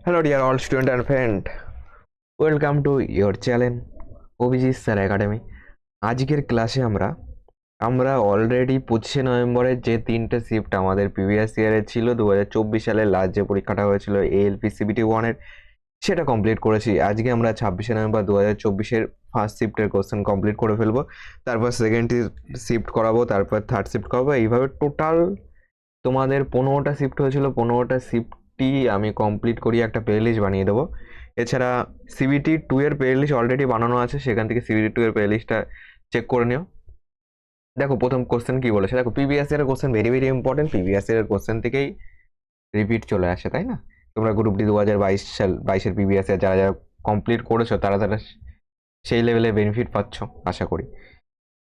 Hello, dear all student and friend. Welcome to your channel Abhijit sir academy. আজকের ক্লাসে আমরা already 25 নভেম্বরের যে তিনটে শিফট আমাদের প্রিভিয়াস ইয়ারে ছিল 2024 সালের লাস্ট যে পরীক্ষাটা হয়েছিল এএলপি সিবিটি 1-এর, সেটা কমপ্লিট করেছি। আজকে আমরা 26 নভেম্বর 2024-এর ফার্স্ট শিফটের কোশ্চেন কমপ্লিট করে ফেলবো, তারপর সেকেন্ড শিফট করাবো, তারপর থার্ড শিফট করাবো। এইভাবে টোটাল তোমাদের 15টা শিফট হয়েছিল। 15টা শিফটই আমি কমপ্লিট করিয়ে একটা প্লে লিস্ট বানিয়ে দেবো। এছাড়া সিবিটি 2 এর প্লে লিস্ট অলরেডি বানানো আছে, সেখান থেকে সিবিটি 2 এর প্লে লিস্টটা চেক করে নিও। দেখো প্রথম কোশ্চেন কি বলেছে, দেখো প্রিভিয়াস ইয়ারের question very very important. Previous ইয়ারের কোশ্চেন থেকেই রিপিট চলে আসে, তাই না? তোমরা গ্রুপ ডি 2022-এর প্রিভিয়াস ইয়ার যারা যারা কমপ্লিট করেছো তারা তারা সেই লেভেলে বেনিফিট পাচ্ছ আশা করি।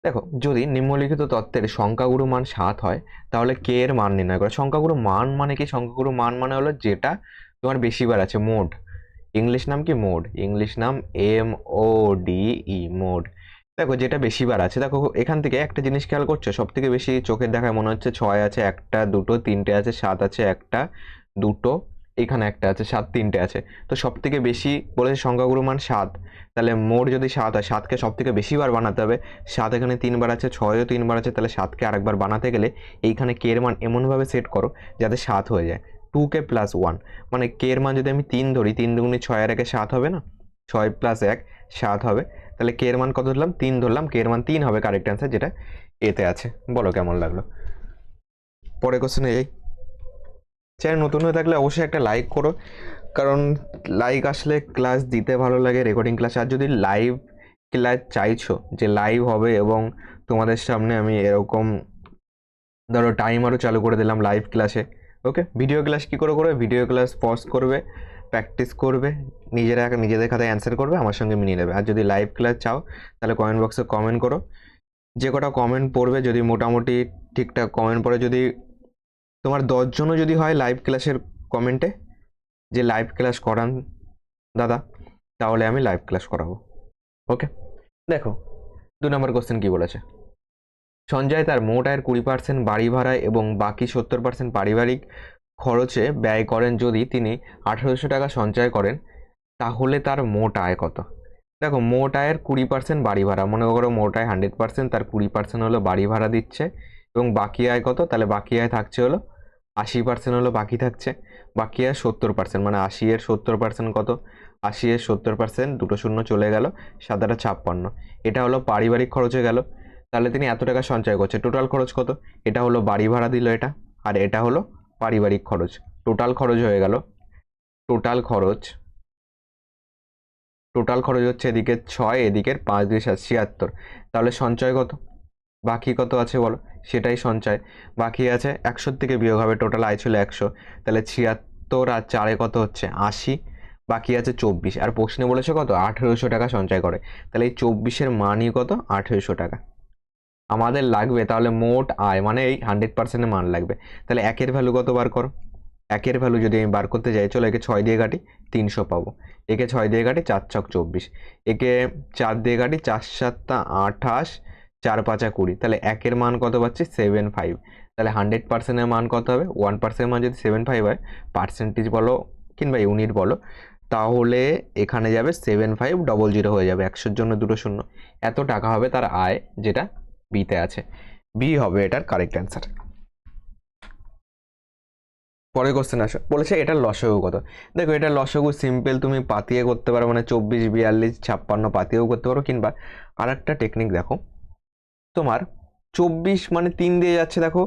দেখো, যদি নিম্নলিখিত তত্ত্বের সংখ্যাগুরু মান 7 হয় তাহলে কে এর মান নির্ণয় করো। সংখ্যাগুরু মান মানে কি? সংখ্যাগুরু মান মানে হলো যেটা তোমার বেশিবার আছে, মোড। ইংলিশ নাম কি? মোড। ইংলিশ নাম MODE, মোড। দেখো যেটা বেশিবার আছে, দেখো এখান থেকে একটা জিনিস খেয়াল করছো, সব থেকে বেশি চোখের দেখায় মনে হচ্ছে 6 আছে, একটা দুটো তিনটে আছে, 7 আছে একটা দুটো, এখানে একটা আছে, 7 তিনটে আছে। তো সব থেকে বেশি বলেছে সংখ্যাগুরু মান 7, তাহলে মোড যদি 7 হয়, 7কে সব থেকে বেশিবার বানাতে হবে। 7 এখানে 3বার আছে, 6ও 3বার আছে, তাহলে 7কে আরেকবার বানাতে গেলে এইখানে কে এর মান এমনভাবে সেট করো যাতে 7 হয়ে যায়। 2k + 1 মানে কে এর মান যদি আমি 3 ধরি, 3 দুগুণে 6 আর 1-এ 7 হবে না? 6 + 1 7 হবে। তাহলে কে এর মান কত ধরলাম? 3 ধরলাম। কে এর মান 3 হবে কারেক্ট অ্যান্সার, যেটা এতে আছে। বলো কেমন লাগলো? পরে কোশ্চেনে যাই। চ্যানেল নতুন হয়ে থাকলে অবশ্যই একটা লাইক করো, কারণ লাইক আসলে ক্লাস দিতে ভালো লাগে, রেকর্ডিং ক্লাস। আর যদি লাইভ ক্লাস চাইছো যে লাইভ হবে এবং তোমাদের সামনে আমি এরকম ধরো টাইমারও চালু করে দিলাম লাইভ ক্লাসে, ওকে? ভিডিও ক্লাস কী করে করবে? ভিডিও ক্লাস পজ করবে, প্র্যাকটিস করবে, নিজেদের খাতায় অ্যান্সার করবে, আমার সঙ্গে মিলিয়ে নেবে। আর যদি লাইভ ক্লাস চাও তাহলে কমেন্ট বক্সে কমেন্ট করো। যে কটা কমেন্ট পড়বে, যদি মোটামুটি ঠিকঠাক কমেন্ট পড়ে, যদি তোমার 10জনও যদি হয় লাইভ ক্লাসের কমেন্টে যে লাইভ ক্লাস করান দাদা, তাহলে আমি লাইভ ক্লাস করাবো, ওকে? দেখো 2 নম্বর কোশ্চেন কি বলেছে। সঞ্জয় তার মোট আয়ের 20% বাড়ি ভাড়া এবং বাকি 70% পারিবারিক খরচে ব্যয় করেন। যদি তিনি 1800 টাকা সঞ্চয় করেন তাহলে তার মোট আয় কত? দেখো, মোট আয়ের 20% বাড়ি ভাড়া, মনে করো মোট আয় 100%, তার 20% হলো বাড়ি ভাড়া দিচ্ছে, এবং বাকি আয় কত? তাহলে বাকি আয় থাকছে হলো 80% হলো বাকি থাকছে। বাকি আয় 70%, মানে 80-এর 70% কত? 80-এর 70%, দুটো শূন্য চলে গেল, 7×8 = 56। এটা হলো পারিবারিক খরচে গেল। তাহলে তিনি এত টাকা সঞ্চয় করছে। টোটাল খরচ কত? এটা হলো বাড়ি ভাড়া দিল এটা, আর এটা হলো পারিবারিক খরচ। টোটাল খরচ হয়ে গেল, টোটাল খরচ হচ্ছে এদিকে 6, এদিকের 5 2 76। তাহলে সঞ্চয় কত? বাকি কত আছে বলো? সেটাই সঞ্চয়। বাকি আছে 100 থেকে বিয়োগ হবে, টোটাল আয় ছিল 100, তাহলে 76 আর 4-এ কত হচ্ছে? 80। বাকি আছে 24, আর প্রশ্নে বলেছে কত? 1800 টাকা সঞ্চয় করে। তাহলে এই 24-এর মানই কত? 1800 টাকা আমাদের লাগবে। তাহলে মোট আয় মানে এই 100%-এর মান লাগবে। তাহলে একের ভ্যালু কত বার করো? একের ভ্যালু যদি আমি বার করতে যাই, চলো একে 6 দিয়ে কাটি, 300 পাবো। একে 6 দিয়ে কাটি, 4 ছক 24। একে 4 দিয়ে কাটি, 4 7 28, 4 5 20। তাহলে একের মান কত পাচ্ছি? 75। তাহলে 100%-এর মান কত হবে? 1%-এর মান যদি 75 হয়, পার্সেন্টেজ বলো কিংবা ইউনিট বলো, তাহলে এখানে যাবে 7500 হয়ে যাবে, 100-এর জন্য দুটো শূন্য। এত টাকা হবে তার আয়, যেটা বিতে আছে। বি হবে এটার কারেক্ট অ্যান্সার। পরের কোশ্চেন আসো, বলেছে এটার লসাগু কত? দেখো, এটার লসাগু সিম্পল, তুমি পাতিয়ে করতে পারো, মানে 24 42 56 পাতিয়েও করতে পারো, কিংবা আর একটা টেকনিক দেখো, তোমার 24 মানে 3 দিয়ে যাচ্ছে, দেখো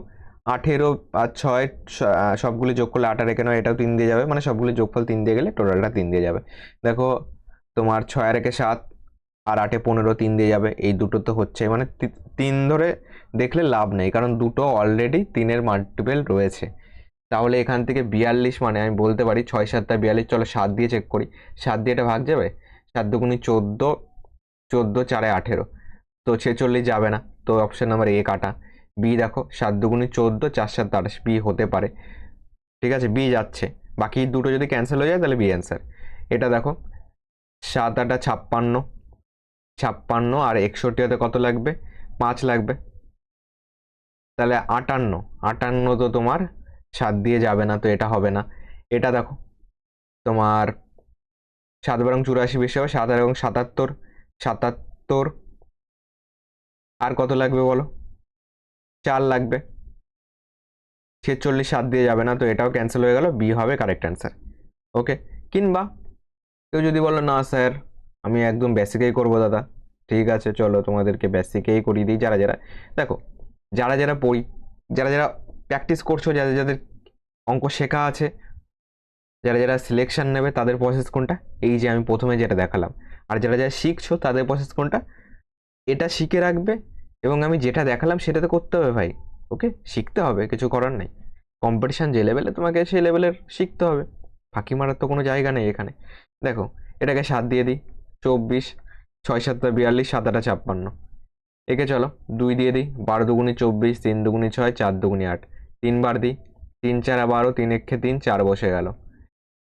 18 আর 6 সবগুলি যোগ করলে 8 আর এখানে এটাও 3 দিয়ে যাবে, মানে সবগুলি যোগফল 3 দিয়ে গেলে টোটালটা 3 দিয়ে যাবে। দেখো তোমার 6 আর 7 আর 8 15 3 দিয়ে যাবে, এই দুটো তো হচ্ছে, মানে 3 ধরে দেখলে লাভ নেই, কারণ দুটো অলরেডি 3-এর মাল্টিপল রয়েছে। তাহলে এখান থেকে 42 মানে আমি বলতে পারি 6 7 42। চলো 7 দিয়ে চেক করি, 7 দিয়ে এটা ভাগ যাবে, 7 দুগুণে 14, 14 4 18, তো 46 যাবে না, তো অপশন নাম্বার এ কাটা। বি দেখো, 7 দুগুণে 14, 4 7 28, বি হতে পারে, ঠিক আছে, বি যাচ্ছে। বাকি দুটো যদি ক্যান্সেল হয়ে যায় তাহলে বি অ্যান্সার। এটা দেখো 7 8 56, 56 আর 61 হতে কত লাগবে? 5 লাগবে, তাহলে 58, 58 তো তোমার 7 দিয়ে যাবে না, তো এটা হবে না। এটা দেখো তোমার 7 × 84 বেশি হবে, 7 এবং 77, 77। আর কত লাগবে বলো? 4 লাগবে। 46 7 দিয়ে যাবে না, তো এটাও ক্যান্সেল হয়ে গেল, বি হবে কারেক্ট অ্যান্সার। ওকে, কিংবা কেউ যদি বলো না স্যার আমি একদম বেসিকেই করবো দাদা, ঠিক আছে চলো তোমাদেরকে বেসিকেই করিয়ে দিই। যারা যারা দেখো, যারা যারা পড়ি, যারা যারা প্র্যাকটিস করছো, যাদের যাদের অঙ্ক শেখা আছে, যারা যারা সিলেকশন নেবে তাদের প্রসেস কোনটা, এই যে আমি প্রথমে যেটা দেখালাম। আর যারা যারা শিখছো তাদের প্রসেস কোনটা, এটা শিখে রাখবে এবং আমি যেটা দেখালাম সেটাতে করতে হবে ভাই। ওকে, শিখতে হবে, কিছু করার নেই। কম্পিটিশান যে লেভেলে, তোমাকে সেই লেভেলের শিখতে হবে, ফাঁকি মারার তো কোনো জায়গা নেই এখানে। দেখো এটাকে 7 দিয়ে দিই, 24, 6 7 42, 7 8 56। একে চলো 2 দিয়ে দিই, 12 দুগুণে 24, 3 দুগুণে 6, 4 দুগুণে 8। 3 বার দিই, 3 4 12, 3 1 3, 4 বসে গেল।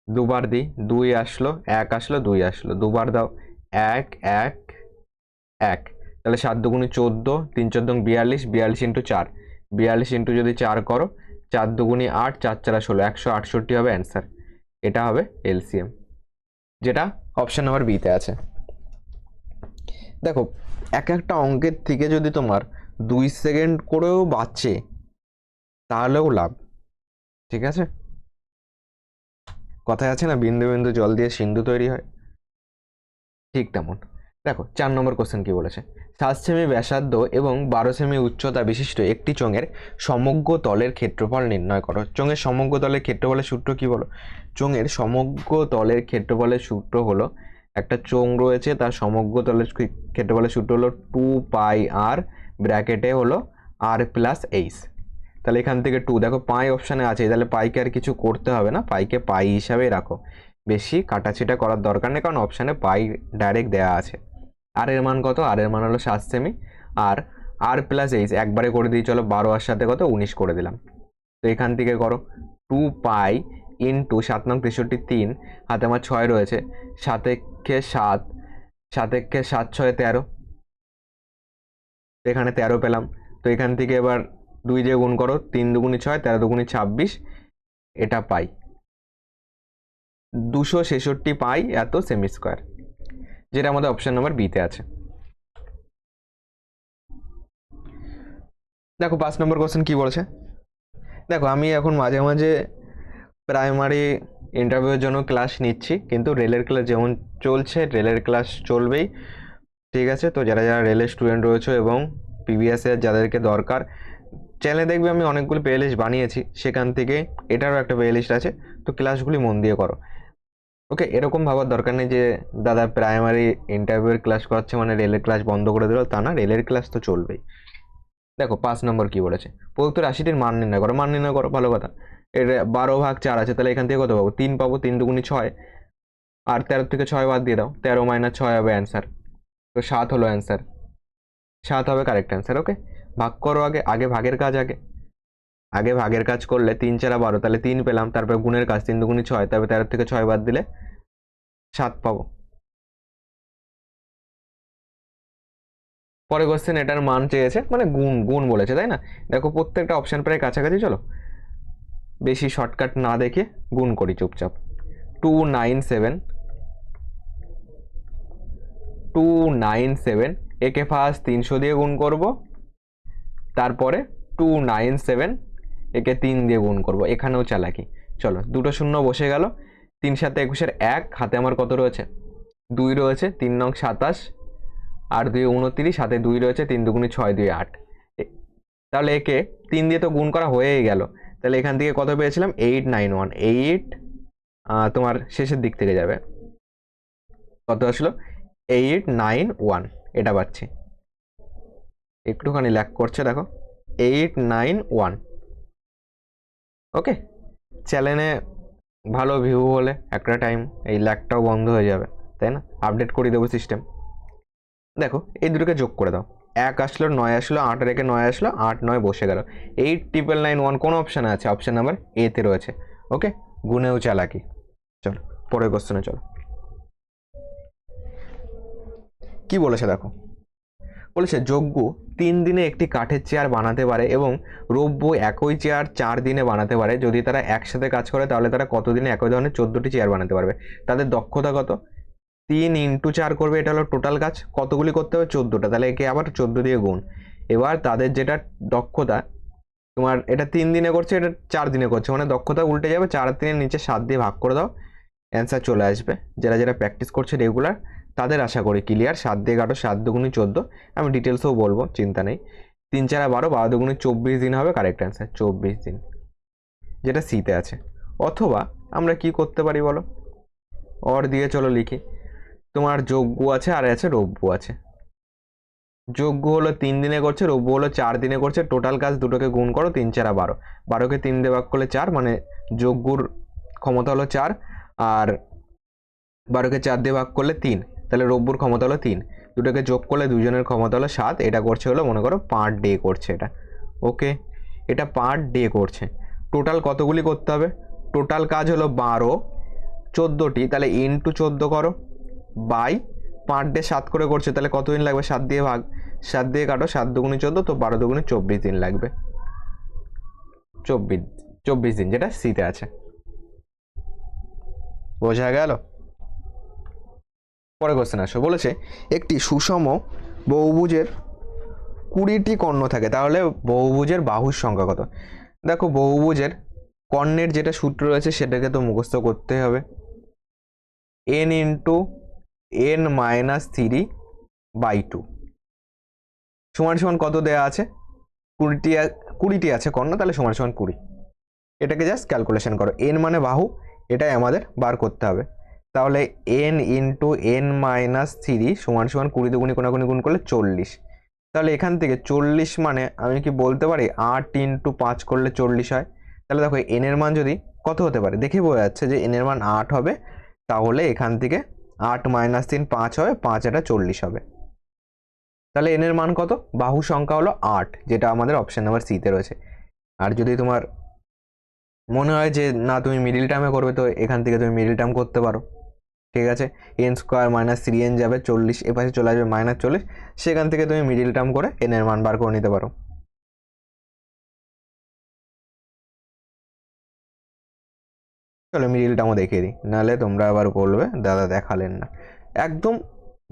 2 বার দিই, 2 আসলো, 1 আসলো, 2 আসলো। 2 বার দাও, 1 1 1। তাহলে 7 দুগুণে 14, 3 14 42, 42 × 4, 42 × যদি 4 করো, 4 দুগুণে 8, 4 4 16, 168 হবে অ্যান্সার। এটা হবে এলসিএম, যেটা অপশন নাম্বার বিতে আছে। দেখো এক একটা অঙ্কের থেকে যদি তোমার 2 সেকেন্ড করেও বাঁচে তাহলেও লাভ, ঠিক আছে? কথায় আছে না, বিন্দু বিন্দু জল দিয়ে সিন্ধু তৈরি হয়, ঠিক তেমন। দেখো 4 নম্বর কোশ্চেন কি বলেছে, 7 সেমি ব্যাসার্ধ এবং 12 সেমি উচ্চতা বিশিষ্ট একটি চোঙের সমগ্র তলের ক্ষেত্রফল নির্ণয় করো। চোঙের সমগ্র তলের ক্ষেত্রফলের সূত্র কি বলো? চোঙের সমগ্র তলের ক্ষেত্রফলের সূত্র হলো, একটা চোঙ রয়েছে, তার সমগ্র তলের ক্ষেত্রফলের সূত্র হলো 2πr, ব্র্যাকেটে হলো r+h। তাহলে এখান থেকে 2, দেখো পাই অপশানে আছে, তাহলে পাইকে আর কিছু করতে হবে না, পাইকে পাই হিসাবেই রাখো, বেশি কাটাছিটা করার দরকার নেই, কারণ অপশানে পাই ডাইরেক্ট দেওয়া আছে। আর এর মান কত? আর এর মান হলো 7 সেমি, আর r+h একবারে করে দিই, চলো 12 আর সাথে কত 19 করে দিলাম। তো এখান থেকে করো 2π ইন্টু 7 নং 63, 3 হাতে আমার 6 রয়েছে, 7 একে 7, 7 একে 7 6 13, এখানে 13 পেলাম। তো এখান থেকে এবার 2 দিয়ে গুণ করো, 3 দুগুণে 6, 13 দুগুণে 26, এটা পাই 266 পাই এত সেমি স্কোয়ার, যেটা আমাদের অপশন নাম্বার বিতে আছে। দেখো 5 নম্বর কোশ্চেন কি বলেছে, দেখো আমি এখন মাঝে মাঝে প্রাইমারি ইন্টারভিউয়ের জন্য ক্লাস নিচ্ছি, কিন্তু রেলের ক্লাস যেমন চলছে রেলের ক্লাস চলবেই, ঠিক আছে? তো যারা যারা রেলের স্টুডেন্ট রয়েছে এবং প্রিভিয়াসের যাদেরকে দরকার, চ্যানেলে দেখবে আমি অনেকগুলো প্লে লিস্ট বানিয়েছি, সেখান থেকে এটারও একটা প্লে লিস্ট আছে, তো ক্লাসগুলি মন দিয়ে করো। ওকে, এরকম ভাবার দরকার নেই যে দাদা প্রাইমারি ইন্টারভিউয়ের ক্লাস করাচ্ছে মানে রেলের ক্লাস বন্ধ করে দিল, তা না, রেলের ক্লাস তো চলবেই। দেখো 5 নম্বর কি বলেছে, প্রদত্ত রাশিটির মান নির্ণয় করো। মান নির্ণয় করো, ভালো কথা। এর 12/4 আছে, তাহলে এখান থেকে কত পাবো? 3 পাবো, 3 দুগুণে 6, আর 13 থেকে 6 বাদ দিয়ে দাও, 13 - 6 হবে অ্যান্সার, তো 7 হলো অ্যান্সার, 7 হবে কারেক্ট অ্যান্সার। ওকে, ভাগ করো, আগে আগে ভাগের কাজ, আগে আগে ভাগের কাজ করলে 3 4 12, তাহলে 3 পেলাম, তারপর গুণের কাজ, 3 দুগুণে 6, তারপর 13 থেকে 6 বাদ দিলে 7 পাবো। পরে কোশ্চেন এটার মান চেয়েছে, মানে গুণ গুণ বলেছে, তাই না? দেখো প্রত্যেকটা অপশন প্রায় কাছাকাছি, চলো বেশি শর্টকাট না দেখে গুণ করি চুপচাপ। 297 একে ফার্স্ট 300 দিয়ে গুণ করব, তারপরে 297 একে 3 দিয়ে গুণ করব, এখানেও চালাকি। চলো দুটো শূন্য বসে গেল, 3 7 21 1, হাতে আমার কত রয়েছে? 2 রয়েছে, 3 নং 27, আর 2 29, হাতে 2 রয়েছে, 3 দুগুণে 6 2 8। তাহলে একে 3 দিয়ে তো গুণ করা হয়েই গেল, তাহলে এখান থেকে কত পেয়েছিলাম? 891, 8 তোমার শেষের দিক থেকে যাবে, কত আসলো? 891, এটা পাচ্ছি। একটুখানি ল্যাগ করছে, দেখো 891। ওকে, চ্যানেলে ভালো ভিউ হলে একটা টাইম এই ল্যাগটাও বন্ধ হয়ে যাবে, তাই না? আপডেট করে দেবো সিস্টেম। দেখো এই দুটোকে যোগ করে দাও, 1 আসলো, 9 আসলো, 8 রেখে 9 আসলো, 8 9 বসে গেল। 8,991 কোন অপশানে আছে? অপশান নাম্বার এতে রয়েছে। ওকে, গুনেও চালাকি। চলো পরের কোশ্চেনে চলো, কি বলেছে দেখো, বলেছে যজ্ঞ 3 দিনে একটি কাঠের চেয়ার বানাতে পারে এবং রব্য একই চেয়ার 4 দিনে বানাতে পারে। যদি তারা একসাথে কাজ করে তাহলে তারা কত দিনে একই ধরনের 14টি চেয়ার বানাতে পারবে? তাদের দক্ষতা কত? 3 × 4 করবে, এটা হলো টোটাল কাজ। কতগুলি করতে হবে? 14টা। তাহলে একে আবার 14 দিয়ে গুণ। এবার তাদের যেটা দক্ষতা, তোমার এটা 3 দিনে করছে, এটা 4 দিনে করছে, মানে দক্ষতা উল্টে যাবে। 4 আর 3-এর নিচে 7 দিয়ে ভাগ করে দাও, অ্যান্সার চলে আসবে। যারা যারা প্র্যাকটিস করছে রেগুলার তাদের আশা করি ক্লিয়ার। 7 দিয়ে কাটো, 7 দুগুণে 14, আমি ডিটেলসও বলবো, চিন্তা নেই। 3 4 12, 12 দুগুণে 24 দিন হবে কারেক্ট অ্যান্সার, 24 দিন, যেটা সিতে আছে। অথবা আমরা কি করতে পারি বলো, অর দিয়ে চলো লিখি। তোমার যজ্ঞ আছে আর আছে রব্য আছে। যজ্ঞ হলো 3 দিনে করছে, রব্য হলো 4 দিনে করছে। টোটাল কাজ দুটোকে গুণ করো, 3 4 12, 12কে 3 দিয়ে ভাগ করলে 4, মানে যজ্ঞর ক্ষমতা হলো 4, আর 12কে 4 দিয়ে ভাগ করলে 3, তাহলে রব্বুর ক্ষমতা হলো 3। দুটোকে যোগ করলে দুজনের ক্ষমতা হলো 7। এটা করছে হলো মনে করো পার ডে করছে এটা, ওকে, এটা পার ডে করছে। টোটাল কতগুলি করতে হবে? টোটাল কাজ হলো 12, 14টি, তাহলে ইন্টু 14 করো, বাই পার ডে 7 করে করছে, তাহলে কত দিন লাগবে? 7 দিয়ে ভাগ, 7 দিয়ে কাটো, 7 দুগুণে 14, তো 12 দুগুণে 24 দিন লাগবে। 24 দিন, যেটা সিতে আছে। বোঝা গেল? পরে কোশ্চেন আসো। বলেছে একটি সুষম বহুভুজের 20টি কর্ণ থাকে, তাহলে বহুভুজের বাহুর সংখ্যা কত? দেখো বহুভুজের কর্ণের যেটা সূত্র রয়েছে সেটাকে তো মুখস্থ করতে হবে। n × n-3/2 সমান সমান কত দেয়া আছে? 20টি আছে কর্ণ, তাহলে সমান সমান 20। এটাকে জাস্ট ক্যালকুলেশন করো। n মানে বাহু, এটাই আমাদের বার করতে হবে। তাহলে n × n-3 সমান সমান 20 দুগুণি কোনাকুনি গুণ করলে 40। তাহলে এখান থেকে 40 মানে আমি কি বলতে পারি 8 × 5 করলে 40 হয়। তাহলে দেখো n এর মান যদি কত হতে পারে দেখে বোঝা যাচ্ছে যে n এর মান 8 হবে। তাহলে এখান থেকে 8 - 3 5 হবে, 5 এটা 40 হবে। তাহলে n এর মান কত? বাহু সংখ্যা হলো 8, যেটা আমাদের অপশন নাম্বার সিতে রয়েছে। আর যদি তোমার মনে হয় যে না তুমি মিডিল টার্মে করবে, তো এখান থেকে তুমি মিডিল টার্ম করতে পারো, ঠিক আছে। n² - 3n যাবে 40, এপাশে চলে আসবে -40, সেখান থেকে তুমি মিডিল টার্ম করে n এর মান বার করে নিতে পারো। চলো মিডিল টার্মও দেখিয়ে দিই, নাহলে তোমরা আবার বলবে দাদা দেখালেন না। একদম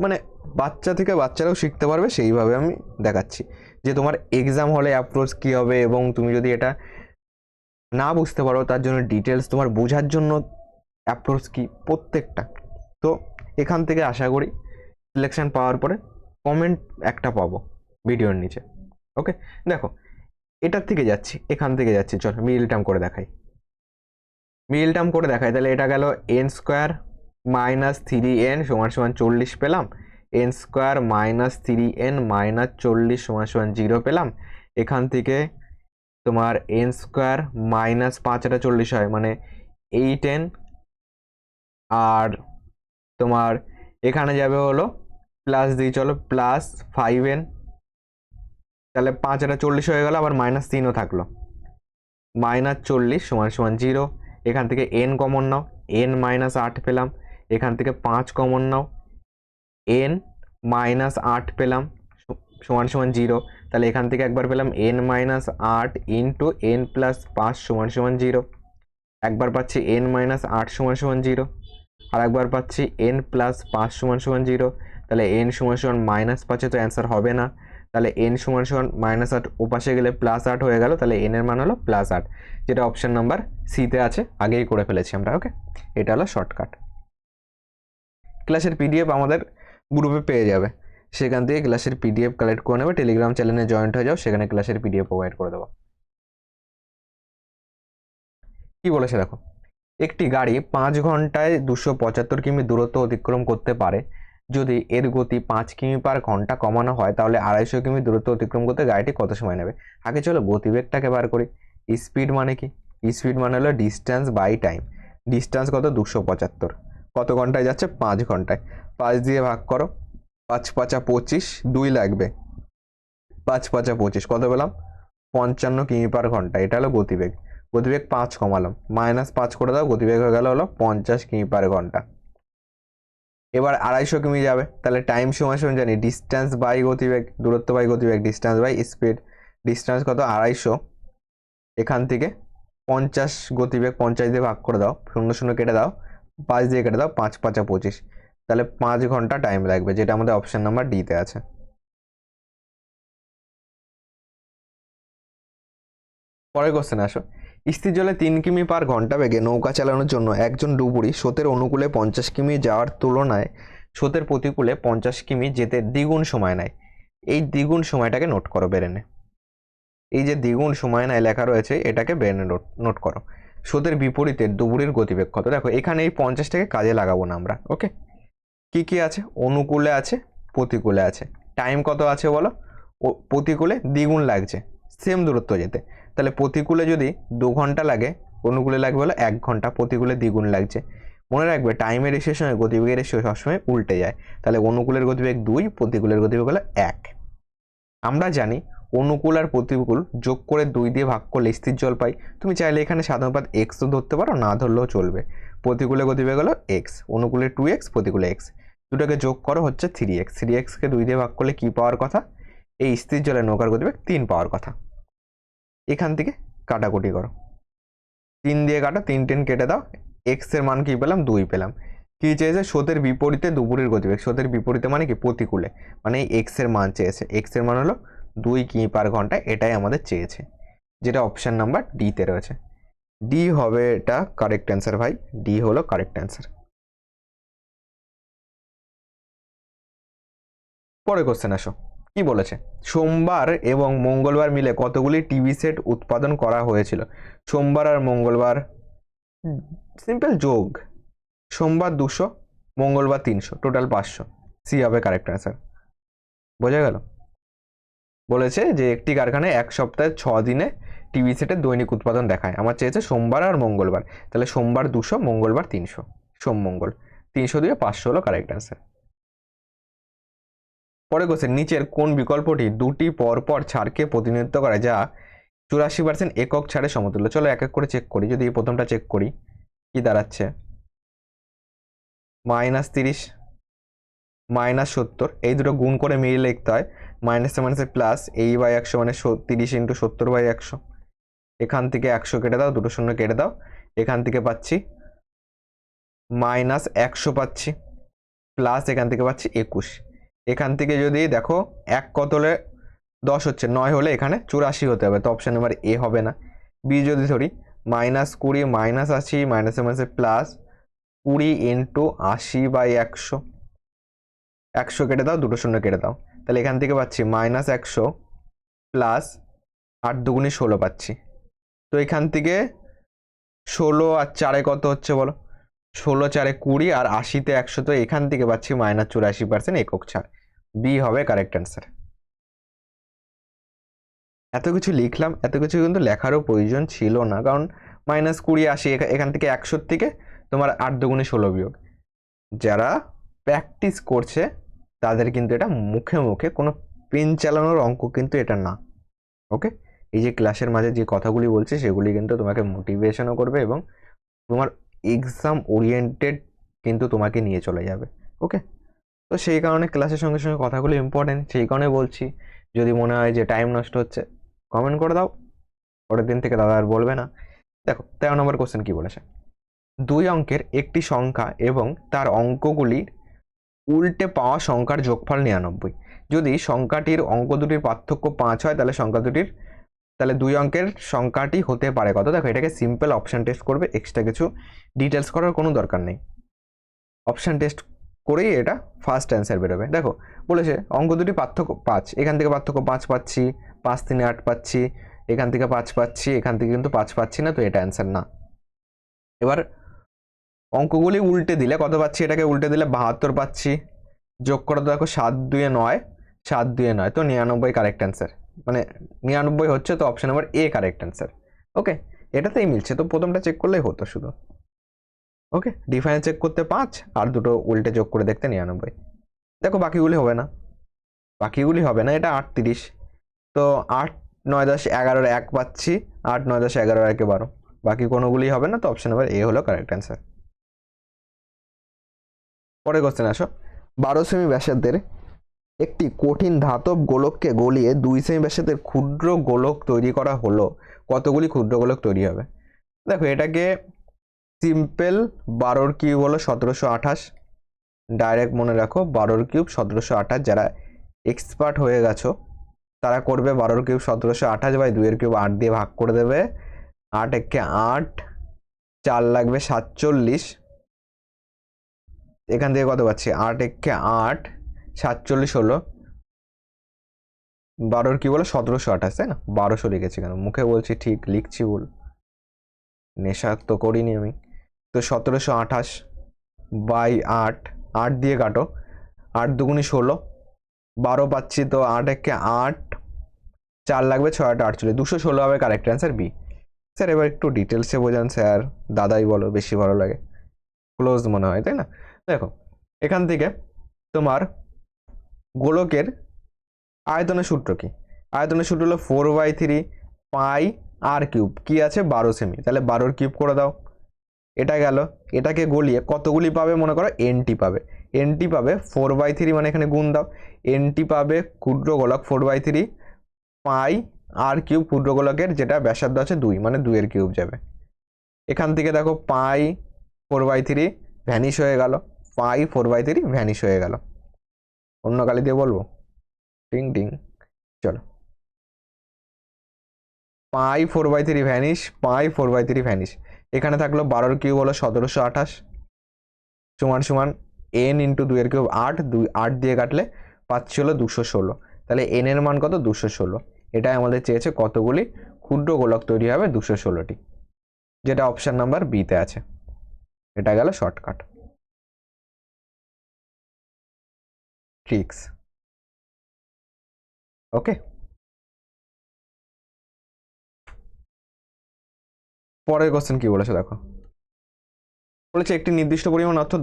মানে বাচ্চা থেকে বাচ্চারাও শিখতে পারবে সেইভাবে আমি দেখাচ্ছি, যে তোমার এক্সাম হলে অ্যাপ্রোচ কী হবে, এবং তুমি যদি এটা না বুঝতে পারো তার জন্য ডিটেলস তোমার বোঝার জন্য অ্যাপ্রোচ কি প্রত্যেকটা। তো এখান থেকে আশা করি সিলেকশন পাওয়ার পরে কমেন্ট একটা পাবো ভিডিওর নিচে, ওকে। দেখো এটার থেকে যাচ্ছি, এখান থেকে যাচ্ছি, চলো মিডিল টার্ম করে দেখাই। মিডিল টার্ম করে দেখাই, তাহলে এটা গেল n² - 3n = 40 পেলাম, n² - 3n - 40 = 0 পেলাম। এখান থেকে তোমার n² - 5 এটা 40 হয়, মানে 8n, আর তোমার এখানে যাবে হলো প্লাস দিই, চলো +5n, তাহলে 5 এটা 40 হয়ে গেল, আবার -3ও থাকলো, -40 = 0। এখান থেকে n কমন নাও, n - 8 পেলাম। এখান থেকে 5 কমন নাও, n - 8 পেলাম, সমান সমান 0। তাহলে এখান থেকে একবার পেলাম n - 8 × n + 5 = 0, একবার পাচ্ছি n - 8 = 0, আর একবার পাচ্ছি n + 5 = 0। তাহলে n = -5, তো অ্যান্সার হবে না। তাহলে n = -8, ওপাশে গেলে +8 হয়ে গেল, তাহলে n এর মান হলো +8, যেটা অপশন নাম্বার সিতে আছে, আগেই করে ফেলেছি আমরা, ওকে। এটা হলো শর্টকাট। ক্লাসের পিডিএফ আমাদের গ্রুপে পেয়ে যাবে, সেখান থেকে ক্লাসের পিডিএফ কালেক্ট করে নেবে, টেলিগ্রাম চ্যানেলে জয়েন্ট হয়ে যাও, সেখানে ক্লাসের পিডিএফ প্রোভাইড করে দেবো। কি বলেছে দেখো, একটি গাড়ি 5 ঘন্টায় 275 কিমি দূরত্ব অতিক্রম করতে পারে। যদি এর গতি 5 কিমি/ঘন্টা কমানো হয় তাহলে 250 কিমি দূরত্ব অতিক্রম করতে গাড়িটি কত সময় নেবে? আগে চলো গতিবেগটাকে বার করি। স্পিড মানে কি? স্পিড মানে হলো ডিস্টেন্স বাই টাইম। ডিস্টেন্স কত? 275। কত ঘন্টায় যাচ্ছে? 5 ঘন্টায়। 5 দিয়ে ভাগ করো, 5 × 5 = 25, 2 লাগবে, 5 × 5 = 25, কত পেলাম? 55 কিমি/ঘন্টা। এটা হলো গতিবেগ। গতিবেগ 5 কমালাম, -5 করে দাও, গতিবেগ হয়ে গেল হলো 50 কিমি/ঘন্টা। এবার 250 কিমি যাবে, তাহলে টাইম সমান সমান জানি ডিস্টেন্স বাই গতিবেগ, দূরত্ব বাই গতিবেগ, ডিস্টেন্স বাই স্পিড। ডিস্টেন্স কত? 250। এখান থেকে 50 গতিবেগ 50 দিয়ে ভাগ করে দাও, 0 0 কেটে দাও, 5 দিয়ে কেটে দাও, 5 5 25, তাহলে 5 ঘন্টা টাইম লাগবে, যেটা আমাদের অপশন নাম্বার ডিতে আছে। পরের কোশ্চেন আসো। স্থির জলে 3 কিমি/ঘন্টা বেগে নৌকা চালানোর জন্য একজন ডুবুরি স্রোতের অনুকূলে 50 কিমি যাওয়ার তুলনায় স্রোতের প্রতিকূলে 50 কিমি যেতে দ্বিগুণ সময় নেয়। এই দ্বিগুণ সময়টাকে নোট করো ব্রেনে। এই যে দ্বিগুণ সময় নেয় লেখা রয়েছে, এটাকে ব্রেনে নোট করো। স্রোতের বিপরীতে ডুবুরির গতিবেগ কত? দেখো এখানে এই 50টাকে কাজে লাগাবো না আমরা। ওকে, কি কি আছে? অনুকূলে আছে, প্রতিকূলে আছে। টাইম কত আছে বলো? প্রতিকূলে দ্বিগুণ লাগছে, সেম দূরত্ব যেতে। তাহলে প্রতিকূলে যদি 2 ঘন্টা লাগে, অনুকূলে লাগবে হলো 1 ঘন্টা, প্রতিকূলে দ্বিগুণ লাগছে। মনে রাখবে টাইমের রেশিওর সঙ্গে গতিবেগের রেশিও সবসময় উল্টে যায়। তাহলে অনুকূলের গতিবেগ 2, প্রতিকূলের গতিবেগ হলো 1। আমরা জানি অনুকূল আর প্রতিকূল যোগ করে 2 দিয়ে ভাগ করলে স্থির জল পাই। তুমি চাইলে এখানে সাধারণত এক্স তো ধরতে পারো, না ধরলেও চলবে। প্রতিকূলে গতিবেগ হলো এক্স, অনুকূলে 2x, প্রতিকূলে এক্স। দুটোকে যোগ করো হচ্ছে 3x। 3xকে 2 দিয়ে ভাগ করলে কি পাওয়ার কথা? এই স্থির জলের নৌকার গতিবেগ 3 পাওয়ার কথা। এখান থেকে কাটাকুটি করো, 3 দিয়ে কাটো, 3 10 কেটে দাও, এক্স এর মান কি পেলাম? 2 পেলাম। কি চেয়েছে? স্রোতের বিপরীতে ডুবুরির গতিবেগ। স্রোতের বিপরীতে মানে কি? প্রতিকূলে, মানে এক্স এর মান চেয়েছে। এক্স এর মান হলো 2 কিমি/ঘন্টা, এটাই আমাদের চেয়েছে, যেটা অপশন নাম্বার ডিতে রয়েছে। ডি হবে এটা কারেক্ট অ্যান্সার ভাই, ডি হলো কারেক্ট অ্যান্সার। পরে কোশ্চেন আসো, কি বলেছে? সোমবার এবং মঙ্গলবার মিলে কতগুলি টিভি সেট উৎপাদন করা হয়েছিল? সোমবার আর মঙ্গলবার সিম্পল যোগ, সোমবার 200, মঙ্গলবার 300, টোটাল 500। সি হবে কারেক্ট অ্যান্সার। বোঝা গেল? বলেছে যে একটি কারখানায় 1 সপ্তাহে 6 দিনে টিভি সেটের দৈনিক উৎপাদন দেখায়। আমার চেয়েছে সোমবার আর মঙ্গলবার, তাহলে সোমবার 200, মঙ্গলবার 300, সোম মঙ্গল 300 দিয়ে 500 হলো কারেক্ট অ্যান্সার। পরে কোশ্চেন, নিচের কোন বিকল্পটি দুটি পরপর ছাড়কে প্রতিনিধিত্ব করে যা 84% একক ছাড়ের সমতুল্য? চলো এক এক করে চেক করি। যদি এই প্রথমটা চেক করি, কি দাঁড়াচ্ছে? -30, -70, এই দুটো গুণ করে মিলিয়ে লিখতে হয়। মাইনাসে মাইনাসে প্লাস, এই বাই 100 মানে 30 × 70/100। এখান থেকে 100 কেটে দাও, দুটো শূন্য কেটে দাও, এখান থেকে পাচ্ছি -100 পাচ্ছি, প্লাস এখান থেকে পাচ্ছি 21। এখান থেকে যদি দেখো 1 কত হলে 10 হচ্ছে, 9 হলে এখানে 84 হতে হবে, তো অপশন নাম্বার এ হবে না। বি যদি ধরি, -20, -80, মাইনাসে মাইনাসে প্লাস 20 × 80/100। 100 কেটে দাও, দুটো শূন্য কেটে দাও, তাহলে এখান থেকে পাচ্ছি -100 প্লাস 8 2 16 পাচ্ছি। তো এখান থেকে 16 আর 4 কত হচ্ছে বলো? 16 4 20 আর 80তে 100, তো এখান থেকে পাচ্ছি -84% একক ছাড়। বি হবে কারেক্ট অ্যান্সার। এত কিছু লিখলাম, এত কিছু কিন্তু লেখারও প্রয়োজন ছিল না, কারণ -20 80 এখান থেকে 100 থেকে তোমার 8 2 16 বিয়োগ। যারা প্র্যাকটিস করছে তাদের কিন্তু এটা মুখে মুখে কোনো পেন চালানোর অঙ্ক কিন্তু এটা না। ওকে, এই যে ক্লাসের মাঝে যে কথাগুলি বলছে সেগুলি কিন্তু তোমাকে মোটিভেশনও করবে এবং তোমার এক্সাম ওরিয়েন্টেড কিন্তু তোমাকে নিয়ে চলে যাবে। ওকে, তো সেই কারণে ক্লাসের সঙ্গে সঙ্গে কথাগুলো ইম্পর্টেন্ট, সেই কারণে বলছি। যদি মনে হয় যে টাইম নষ্ট হচ্ছে, কমেন্ট করে দাও, পরের দিন থেকে দাদা আর বলবে না। দেখো 13 নম্বর কোশ্চেন কি বলেছে? 2 অঙ্কের একটি সংখ্যা এবং তার অঙ্কগুলির উল্টে পাওয়া সংখ্যার যোগফল 99। যদি সংখ্যাটির অঙ্ক দুটির পার্থক্য 5 হয়, তাহলে সংখ্যা দুটির, তাহলে 2 অঙ্কের সংখ্যাটি হতে পারে কত? দেখো এটাকে সিম্পল অপশন টেস্ট করবে, এক্সট্রা কিছু ডিটেলস করার কোনো দরকার নেই। অপশন টেস্ট করেই এটা ফার্স্ট অ্যান্সার বেরোবে। দেখো বলেছে অঙ্ক দুটি পার্থক্য 5, এখান থেকে পার্থক্য 5 পাচ্ছি, 5 3 8 পাচ্ছি, এখান থেকে 5 পাচ্ছি, এখান থেকে কিন্তু 5 পাচ্ছি না, তো এটা অ্যান্সার না। এবার অঙ্কগুলি উল্টে দিলে কত পাচ্ছি? এটাকে উল্টে দিলে 72 পাচ্ছি, যোগ করে দেখো 7 2 9, 7 2 9, তো 99 কারেক্ট অ্যান্সার। মানে 99 হচ্ছে, তো অপশন নাম্বার এ কারেক্ট অ্যান্সার। ওকে, এটাতেই মিলছে, তো প্রথমটা চেক করলেই হতো শুধু। ওকে, ডিফারেন্স চেক করতে 5 আর দুটো উল্টে যোগ করে দেখতে 99। দেখো বাকিগুলি হবে না, বাকিগুলি হবে না, এটা 38, তো 8 9 10 11 1 পাচ্ছি, 8 9 10 11 1 12, বাকি কোনোগুলি হবে না, তো অপশন নাম্বার এ হলো কারেক্ট অ্যান্সার। পরে কোশ্চেন আসো, 12 সেমি ব্যাসার্ধের একটি কঠিন ধাতব গোলককে গলিয়ে 2 সেমি ব্যাসার্ধের ক্ষুদ্র গোলক তৈরি করা হলো, কতগুলি ক্ষুদ্র গোলক তৈরি হবে? দেখো এটাকে সিম্পল 12 কিউব হলো 1728, ডাইরেক্ট মনে রাখো 12 কিউব 1728, যারা এক্সপার্ট হয়ে গেছো তারা করবে 12 কিউব 1728 বাই 2 কিউব 8 দিয়ে ভাগ করে দেবে, 8 একে 8, 4 লাগবে 47, এখান থেকে কত পাচ্ছি 8 একে 8, 47 হলো 12 কিউব হলো 1728, তাই না? 1200 লিখেছি কেন, মুখে বলছি ঠিক, লিখছি ভুল, নেশা তো করিনি আমি। তো 1728 বাই 8, 8 দিয়ে কাটো, 8 দুগুণি 16, 12 পাচ্ছি, তো 8 একে 8, 4 লাগবে 6 8 48, 216 হবে কারেক্ট অ্যান্সার বি। স্যার এবার একটু ডিটেলসে বোঝান স্যার, দাদাই বলো, বেশি ভালো লাগে, ক্লোজ মনে হয়, তাই না? দেখো এখান থেকে তোমার গোলকের আয়তনের সূত্র কি? আয়তনের সূত্র হলো 4/3 পাই আর কিউব, কি আছে 12 সেমি, তাহলে 12 কিউব করে দাও, এটা গেল। এটাকে গলিয়ে কতগুলি পাবে মনে করো, এনটি পাবে, এনটি পাবে 4/3, মানে এখানে গুণ দাও, এনটি পাবে ক্ষুদ্র গোলক 4/3 পাই আর কিউব, ক্ষুদ্র গোলকের যেটা ব্যাসার্ধ আছে 2, মানে 2 কিউব যাবে। এখান থেকে দেখো পাই 4/3 ভ্যানিশ হয়ে গেল, পাই 4/3 ভ্যানিশ হয়ে গেল, অন্য কালি দিয়ে বলবো, টিং টিং, চলো, পাই 4/3 ভ্যানিশ, পাই 4/3 ভ্যানিশ, এখানে থাকলো 12 কিউব হলো 1728 সমান সমান এন ইন্টু 2 কিউব 8, 8 দিয়ে কাটলে পাচ্ছি হলো 216, তাহলে এন এর মান কত 216, এটাই আমাদের চেয়েছে কতগুলি ক্ষুদ্র গোলক তৈরি হবে 216টি, যেটা অপশন নাম্বার বিতে আছে। এটা গেল শর্টকাট ট্রিক্স। ওকে, পরের কোশ্চেন কি বলেছে দেখো, বলেছে একটি নির্দিষ্ট পরিমাণ অর্থ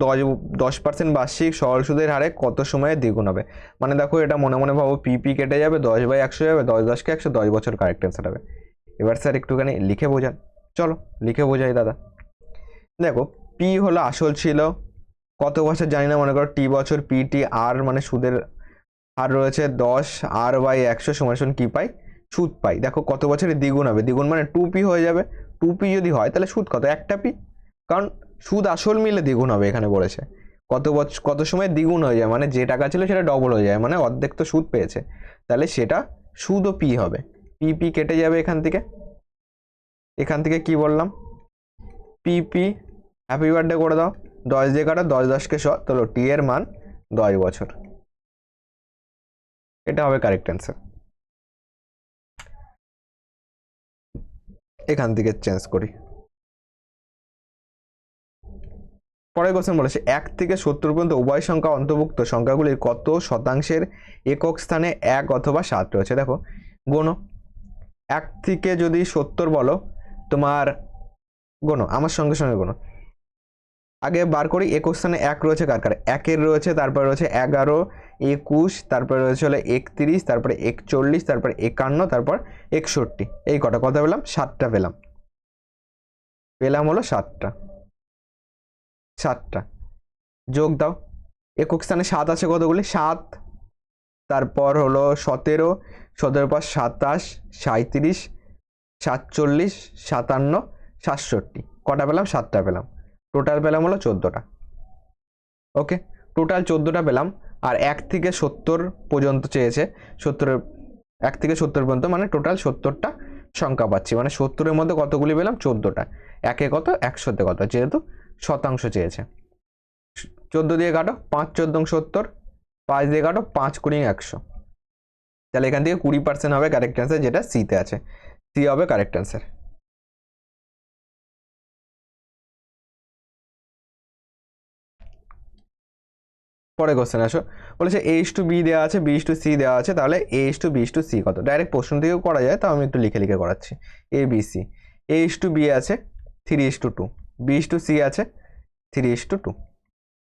10% বার্ষিক সরল সুদের হারে কত সময়ে দ্বিগুণ হবে? মানে দেখো এটা মনে মনে ভাবো, পিপি কেটে যাবে, 10/100 যাবে, 10 10কে 100, 10 বছর কারেক্ট অ্যান্সার হবে। এবার স্যার একটুখানি লিখে বোঝান, চলো লিখে বোঝাই দাদা। দেখো পি হলো আসল ছিল, কত বছর জানি না, মনে করো টি বছর, পিটি আর মানে সুদের হার রয়েছে 10, r/100 সমান কি পাই, সুদ পাই। দেখো কত বছরে দ্বিগুণ হবে, দ্বিগুণ মানে 2p হয়ে যাবে, 2p যদি হয় তাহলে সুদ কত, একটা পি, কারণ সুদ আসল মিলে দ্বিগুণ হবে, এখানে বলেছে কত বছর কত সময় দ্বিগুণ হয়ে যায়, মানে যে টাকা ছিল সেটা ডবল হয়ে যায়, মানে অর্ধেক তো সুদ পেয়েছে, তাহলে সেটা সুদও পি হবে, পিপি কেটে যাবে এখান থেকে। এখান থেকে কি বললাম, পিপি হ্যাপি বার্থডে করে দাও, 10 দিয়ে কাটা, 10 10কে 100, তাহলে টি এর মান 10 বছর, এটা হবে কারেক্ট অ্যান্সার। এখান থেকে চেঞ্জ করি। পরের কোশ্চেন বলেছে 1 থেকে 70 পর্যন্ত উভয় সংখ্যা অন্তর্ভুক্ত সংখ্যাগুলির কত শতাংশের একক স্থানে 1 অথবা 7 রয়েছে? দেখো গোনো, 1 থেকে যদি 70 বলো, তোমার গোনো, আমার সঙ্গে সঙ্গে গোনো, আগে বার করি একক স্থানে 1 রয়েছে কার কার, 1-এর রয়েছে, তারপরে রয়েছে 11, 21, তারপরে রয়েছে হলো 31, তারপরে 41, তারপরে 51, তারপর 61, এই কটা কথা পেলাম, 7টা পেলাম, পেলাম হলো 7টা, 7টা যোগ দাও, একক স্থানে 7 আছে কতগুলি, 7, তারপর হলো 17, 17 পর 27, 37, 47, 57, 67, কটা পেলাম, 7টা পেলাম, টোটাল পেলাম হলো 14টা। ওকে, টোটাল 14টা পেলাম, আর 1 থেকে 70 পর্যন্ত চেয়েছে, 70, 1 থেকে 70 পর্যন্ত, মানে টোটাল 70টা সংখ্যা পাচ্ছি, মানে 70-এর মধ্যে কতগুলি পেলাম, 14টা, একে কত, 100-তে কত, যেহেতু শতাংশ চেয়েছে। 14 দিয়ে কাটো, 5 14 70, 5 দিয়ে কাটো, 5 20 100, তাহলে এখান থেকে 20% হবে কারেক্ট অ্যান্সার, যেটা সিতে আছে, সি হবে কারেক্ট অ্যান্সার। পরে কোশ্চেন আসো, বলেছে a:b দেওয়া আছে, b:c দেওয়া আছে, তাহলে a:b:c কত? ডাইরেক্ট প্রশ্ন থেকেও করা যায়, তাও আমি একটু লিখে লিখে করাচ্ছি। abc, a:b আছে 3:2, b:c আছে 3:2,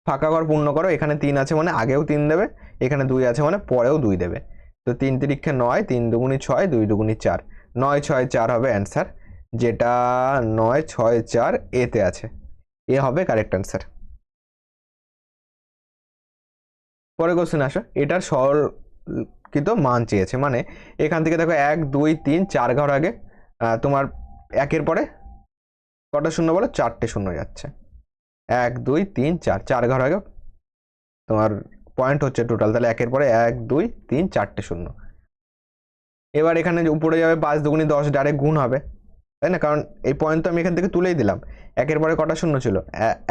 ফাঁকা ঘর পূর্ণ করো, এখানে 3 আছে মানে আগেও 3 দেবে, এখানে 2 আছে মানে পরেও 2 দেবে, তো 3 3 9, 3 2 6, 2 2 4, 9 6 4 হবে অ্যান্সার, যেটা 9 6 4 এতে আছে, এ হবে কারেক্ট অ্যান্সার। পরে কোশ্চেন আসো, এটার সরলকৃত মান চেয়েছে, মানে এখান থেকে দেখো 1 2 3 4 ঘর আগে তোমার একের পরে কটা শূন্য বলো, 4টে শূন্য যাচ্ছে। 1 2 3 4, 4 ঘর আগে তোমার পয়েন্ট হচ্ছে টোটাল, তাহলে একের পরে 1 2 3 4টে শূন্য। এবার এখানে উপরে যাবে 5 দুগুণি 10, ডাইরেক্ট গুণ হবে, তাই না? কারণ এই পয়েন্ট তো আমি এখান থেকে তুলেই দিলাম। একের পরে কটা শূন্য ছিল,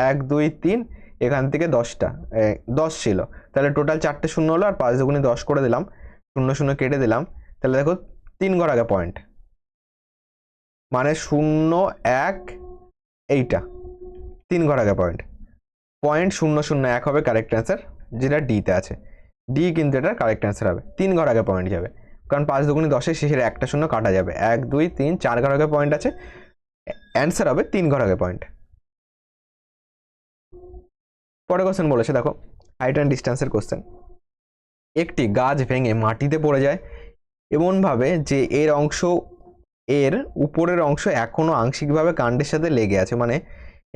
1 2 3, এখান থেকে 10টা 10 ছিল, তাহলে টোটাল 4টে শূন্য হলো, আর 5 দুগুণি 10 করে দিলাম, শূন্য শূন্য কেটে দিলাম, তাহলে দেখো 3 ঘর আগে পয়েন্ট, মানে 0 1, এইটা 3 ঘর আগে পয়েন্ট, 0.001 হবে কারেক্ট অ্যান্সার, যেটা ডিতে আছে। ডি কিন্তু এটা কারেক্ট অ্যান্সার হবে, 3 ঘর আগে পয়েন্ট যাবে, কারণ 5 দুগুণি 10-এর শেষের একটা শূন্য কাটা যাবে। 1 2 3 4 ঘর আগে পয়েন্ট আছে, অ্যান্সার হবে 3 ঘর আগে পয়েন্ট। পরে কোশ্চেন বলেছে দেখো, হাইট অ্যান্ড ডিস্টেন্সের কোশ্চেন। একটি গাছ ভেঙে মাটিতে পড়ে যায় এমনভাবে যে এর উপরের অংশ এখনো আংশিকভাবে কাণ্ডের সাথে লেগে আছে, মানে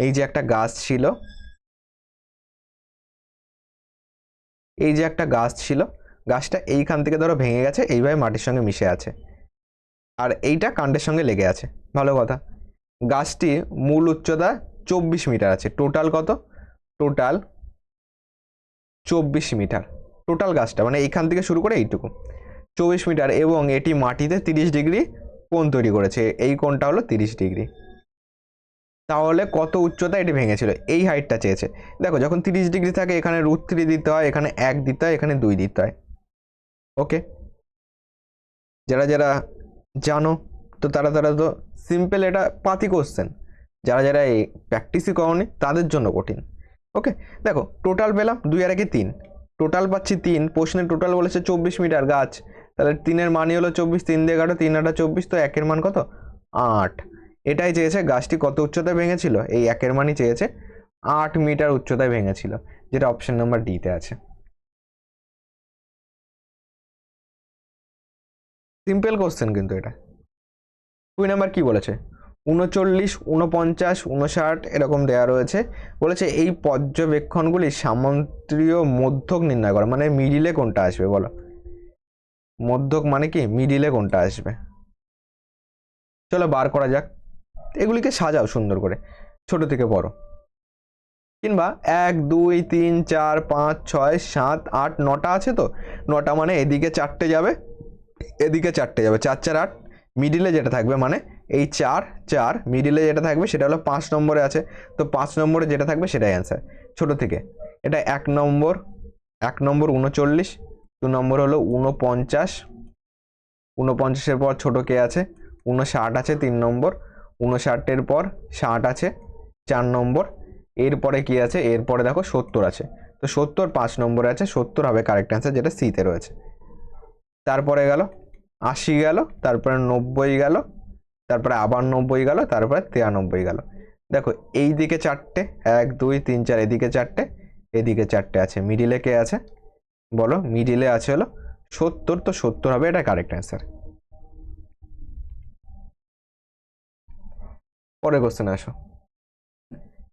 এই যে একটা গাছ ছিল, এই যে একটা গাছ ছিল, গাছটা এইখান থেকে ধরো ভেঙে গেছে, এইভাবে মাটির সঙ্গে মিশে আছে, আর এইটা কাণ্ডের সঙ্গে লেগে আছে। ভালো কথা, গাছটি মূল উচ্চতা 24 মিটার আছে, টোটাল কত, টোটাল 24 মিটার, টোটাল গাছটা মানে এইখান থেকে শুরু করে এইটুকু 24 মিটার, এবং এটি মাটিতে 30 ডিগ্রি কোণ তৈরি করেছে, এই কোণটা হলো 30 ডিগ্রি। তাহলে কত উচ্চতা এটি ভেঙেছিল, এই হাইটটা চেয়েছে। দেখো যখন 30 ডিগ্রি থাকে, এখানে √3 দিতে হয়, এখানে 1 দিতে হয়, এখানে 2 দিতে হয়। ওকে, যারা যারা জানো তো তারা তো সিম্পল, এটা পাতি কোশ্চেন, যারা যারা এই প্র্যাকটিসই করনি তাদের জন্য কঠিন। ওকে, দেখো টোটাল পেলাম 2 আর 1 3, টোটাল পাচ্ছি 3, প্রশ্নে টোটাল বলেছে 24 মিটার গাছ, তাহলে 3-এর মানই হলো 24, 3 দিয়ে কাটো, 3 8 24, তো 1-এর মান কত, 8। এটাই চেয়েছে, গাছটি কত উচ্চতায় ভেঙেছিল, এই 1-এর মানই চেয়েছে, 8 মিটার উচ্চতায় ভেঙেছিল, যেটা অপশন নাম্বার ডিতে আছে। সিম্পল কোশ্চেন কিন্তু এটা। 2 নাম্বার কি বলেছে, 39 49 59 এরকম দেওয়া রয়েছে, বলেছে এই পর্যবেক্ষণগুলি সামান্তরীয় মধ্যক নির্ণয় করা, মানে মিডিলে কোনটা আসবে বলো, মধ্যক মানে কি, মিডিলে কোনটা আসবে, চলো বার করা যাক। এগুলিকে সাজাও সুন্দর করে, ছোট থেকে বড়, কিংবা 1 2 3 4 5 6 7 8 9টা আছে, তো 9টা মানে এদিকে 4টে যাবে, এদিকে 4টে যাবে, 4 4 8, মিডিলে যেটা থাকবে মানে এই 4 4, মিডিলে যেটা থাকবে সেটা হলো 5 নম্বরে আছে, তো 5 নম্বরে যেটা থাকবে সেটাই অ্যান্সার। ছোট থেকে এটা 1 নম্বর, 39, 2 নম্বর হলো 49, 49-এর পর ছোট কে আছে, 59 আছে 3 নম্বর, 59-এর পর 60 আছে 4 নম্বর, এরপরে কি আছে, এরপরে দেখো 70 আছে, তো 70 5 নম্বরে আছে, 70 হবে কারেক্ট অ্যান্সার, যেটা সিতে রয়েছে। তারপরে গেল 80 গেল, তারপরে 90 গেল, তারপরে আবার 90 গেল, তারপরে 93 গেল। দেখো এই দিকে 4টে, 1 2 3 4, এদিকে 4টে, এদিকে 4টে আছে, মিডিলে কে আছে বলো, মিডিলে আছে হলো 70, তো 70 হবে এটা কারেক্ট অ্যান্সার। পরের কোশ্চেন আসো,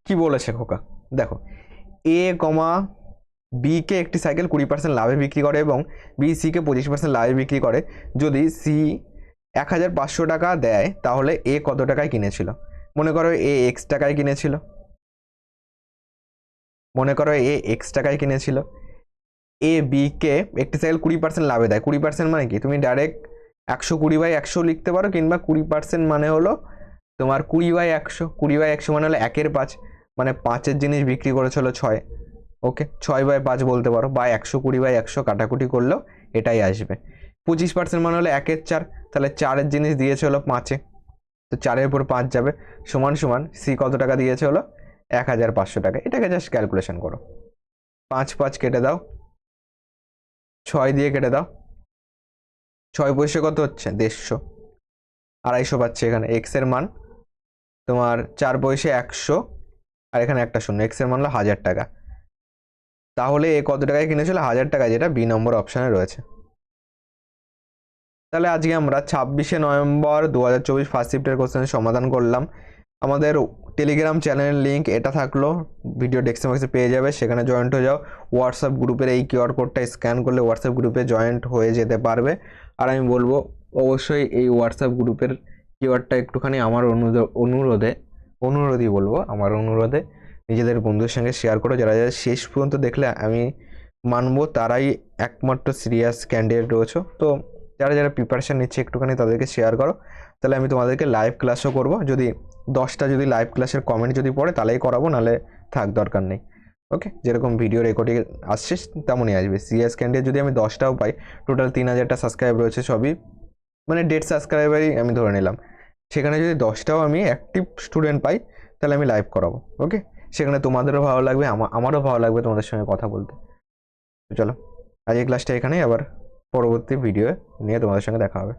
কি বলেছে খোকা, দেখো এ কমা বি কে একটি সাইকেল 20% লাভে বিক্রি করে এবং বি সি কে 25% লাভে বিক্রি করে, যদি সি 1500 টাকা দেয় তাহলে এ কত টাকায় কিনেছিল। মনে করো এ এক্স টাকায় কিনেছিল, মনে করো এ এক্স টাকায় কিনেছিল, এ বি কে একটি সাইকেল 20% লাভে দেয়, 20% মানে কি, তুমি ডাইরেক্ট 120/100 লিখতে পারো, কিংবা 20% মানে হলো তোমার 20/100, 20/100 মানে হলো 1/5, মানে 5-এর জিনিস বিক্রি করেছিল 6, ওকে 6/5 বলতে পারো, বা 120/100 কাটাকুটি করলেও এটাই আসবে। 25% মানে হলো 1/4, তাহলে 4-এর জিনিস দিয়েছে হলো 5-এ, তো 4-এর উপর 5 যাবে, সমান সমান সি কত টাকা দিয়েছে হলো 1500 টাকা। এটাকে জাস্ট ক্যালকুলেশন করো, 5 5 কেটে দাও, 6 দিয়ে কেটে দাও, 6 পয়সা কত হচ্ছে 150, 250 পাচ্ছে এখানে, এক্স এর মান তোমার 4 পয়সা 100, আর এখানে একটা শূন্য, এক্স এর মান হলো 1000 টাকা, তাহলে এ কত টাকায় কিনেছিল 1000 টাকা, যেটা বি নম্বর অপশানে রয়েছে। তাহলে আজকে আমরা 26শে নভেম্বর 2024 ফার্স্ট শিফটের কোশ্চেনের সমাধান করলাম। আমাদের টেলিগ্রাম চ্যানেলের লিঙ্ক এটা থাকলো, ভিডিও ডেসক্রিপশন বক্সে পেয়ে যাবে, সেখানে জয়েন্ট হয়ে যাও। হোয়াটসঅ্যাপ গ্রুপের এই কিউআর কোডটা স্ক্যান করলে হোয়াটসঅ্যাপ গ্রুপে জয়েন্ট হয়ে যেতে পারবে। আর আমি বলবো অবশ্যই এই হোয়াটসঅ্যাপ গ্রুপের কিউআরটা একটুখানি আমার অনুরোধই বলবো, আমার অনুরোধে নিজেদের বন্ধুদের সঙ্গে শেয়ার করো। যারা যারা শেষ পর্যন্ত দেখলে আমি মানবো তারাই একমাত্র সিরিয়াস ক্যান্ডিডেট রয়েছে। তো যারা যারা প্রিপারেশান নিচ্ছে একটুখানি তাদেরকে শেয়ার করো, তাহলে আমি তোমাদেরকে লাইভ ক্লাসও করবো। যদি 10টা যদি লাইভ ক্লাসের কমেন্ট যদি পড়ে তাহলেই করাবো, নাহলে থাক, দরকার নেই। ওকে, যেরকম ভিডিও রেকর্ডিং আসছে তেমনই আসবে। সিরিয়াস ক্যান্ডিডেট যদি আমি 10টাও পাই, টোটাল 3000টা সাবস্ক্রাইব রয়েছে, সবই মানে ডেড সাবস্ক্রাইবারই আমি ধরে নিলাম, সেখানে যদি 10টাও আমি অ্যাক্টিভ স্টুডেন্ট পাই তাহলে আমি লাইভ করাবো। ওকে, সেখানে তোমাদেরও ভালো লাগবে, আমারও ভালো লাগবে তোমাদের সঙ্গে কথা বলতে। তো চলো আজকের ক্লাসটা এখানেই, আবার পরবর্তী ভিডিও নিয়ে তোমাদের সঙ্গে দেখা হবে।